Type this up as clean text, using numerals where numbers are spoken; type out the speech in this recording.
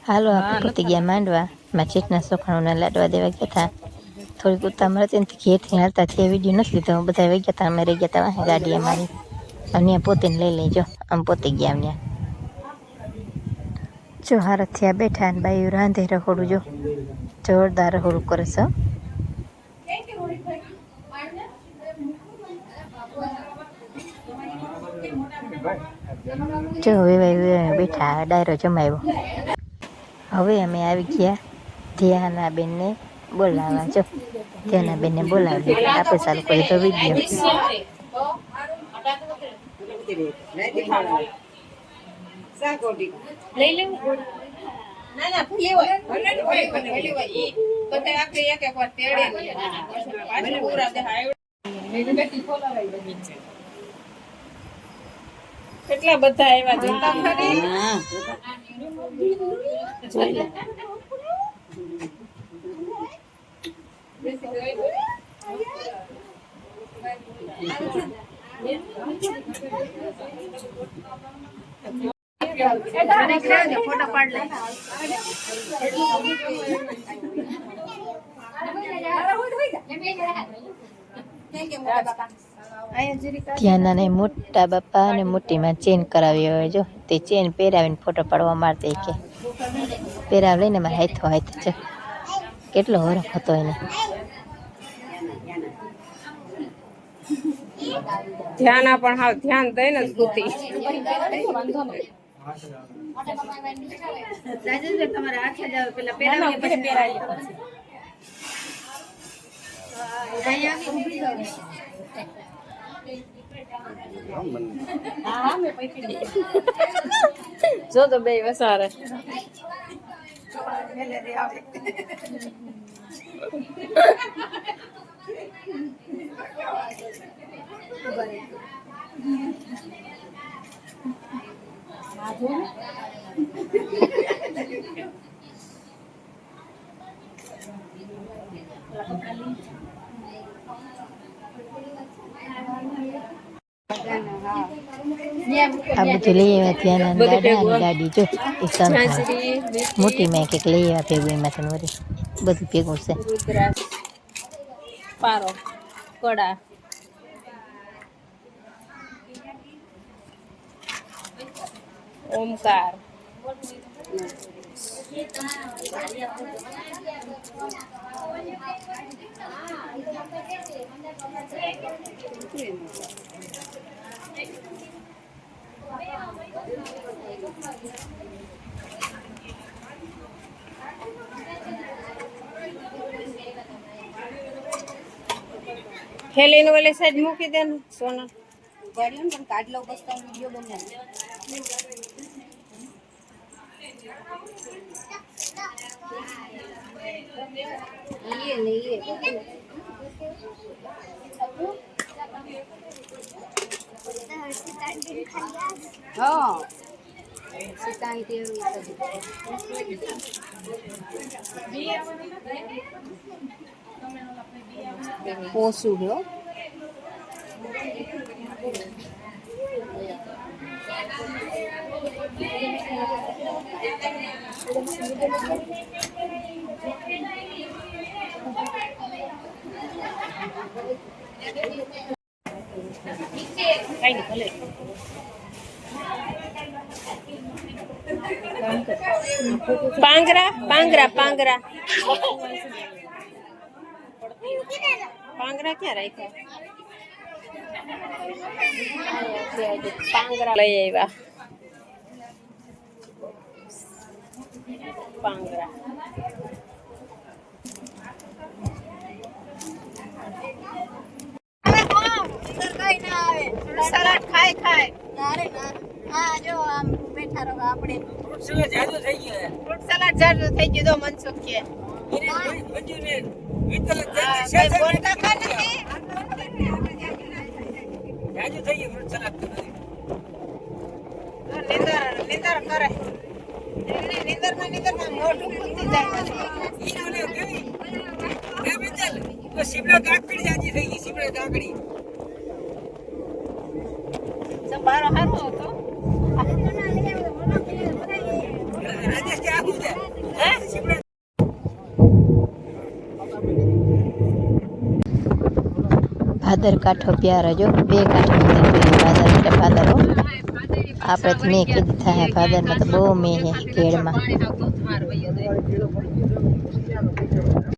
હાલો આપણે પહોંચી ગયા માંડવા માં ચેટના સોખાણોના લાડવા દેવા ગયા હતા. થોડીક ઉતામળ હતી ને ઘેરથી હાલતા થયા વિડીયો નથી લીધો. બધા વહી ગયા હતા, અમે રહી ગયા હતા ગાડી અમારી. અને પોતે લઈ લેજો, આમ પોતે ગયા ત્યાં. જો હારત થયા બેઠા ને બાયું રાંધે રહોડું જો જોરદાર રહોડું કરે છે. જો હવે બેઠા ડાયરો જમાવ્યો. હવે અમે આવી ગયા ધ્યાના બેનને બોલાવવા. જો ધ્યાના બેનને બોલાવી આપણે ચાલુ કરી તો વિડીયો. લઈ લેવું ના ના ભૂલી હોય ભૂલી હોય ઈ તો તે આખી એક વાર તેડે પાછું પૂરા દેખાય. કેટલા બધા એવા જોતા ખરી જોઈ લે. ફોટો પાડ લે. ધ્યાના મોટા બાપા અને મોટી માં ચેન કરાવી હોય. જો તે ચેન પહેરાવીને ફોટો પાડવા મારતી કે પહેરાવ લઈને મારે હાથો હાથ છે. કેટલો હરખ હતો એને. ધ્યાના પણ હાવ ધ્યાન દઈને જ ગૂતી. તમારા હાથે જ આવે પેલા પહેરાવી પછી પહેરાવી જો તો બે વસારે આ બધું લઈ આવ્યા ત્યાં દાદા દાદી. જો મોટી મેં કંઈક લઈ આવ્યા ભેગું એમાંથી વળી બધું ભેગું છે. રુદ્રાક્ષ પારો કડા ઓમકાર થેલી નો ઓલી સાઈડ મૂકી દે ને સોના ગાડીઓ ને કાઢ લો બસ તો વિડિયો બનાવી. ये नहीं है हाँ सिताई ते पोसू है પાંગરા પાંગરા પાંગરા પાંગરા ક્યાં રાખ્યા પાંગરા લઈ આવ્યા પાંગરા સલાડ ખાય ખાય નારે ના હા જો આમ બેઠા રહો આપણે ફ્રૂટ સલાડ જાજો થઈ ગયો ફ્રૂટ સલાડ જાજો થઈ ગયો તો મનસુખ કે મંજુને વિતલ જલ્દી છે બોલતા કા નથી જાજો થઈ ગયો ફ્રૂટ સલાડ તો નિંદર કરે નિંદર માં મોઢું ફૂટી જાય ઈ ઓલે કેવી એ વિતલ તો શિમલા કાકડી જાજી થઈ ગઈ શિમલા કાકડી બારો હારો હતો ભાદર કાંઠો પ્યારો જો બે કાંઠો ભાદર એટલે ભાદરો આપણે તો મેં કીધું થાય ભાદરમાં તો બહુ મેં હે કેળમાં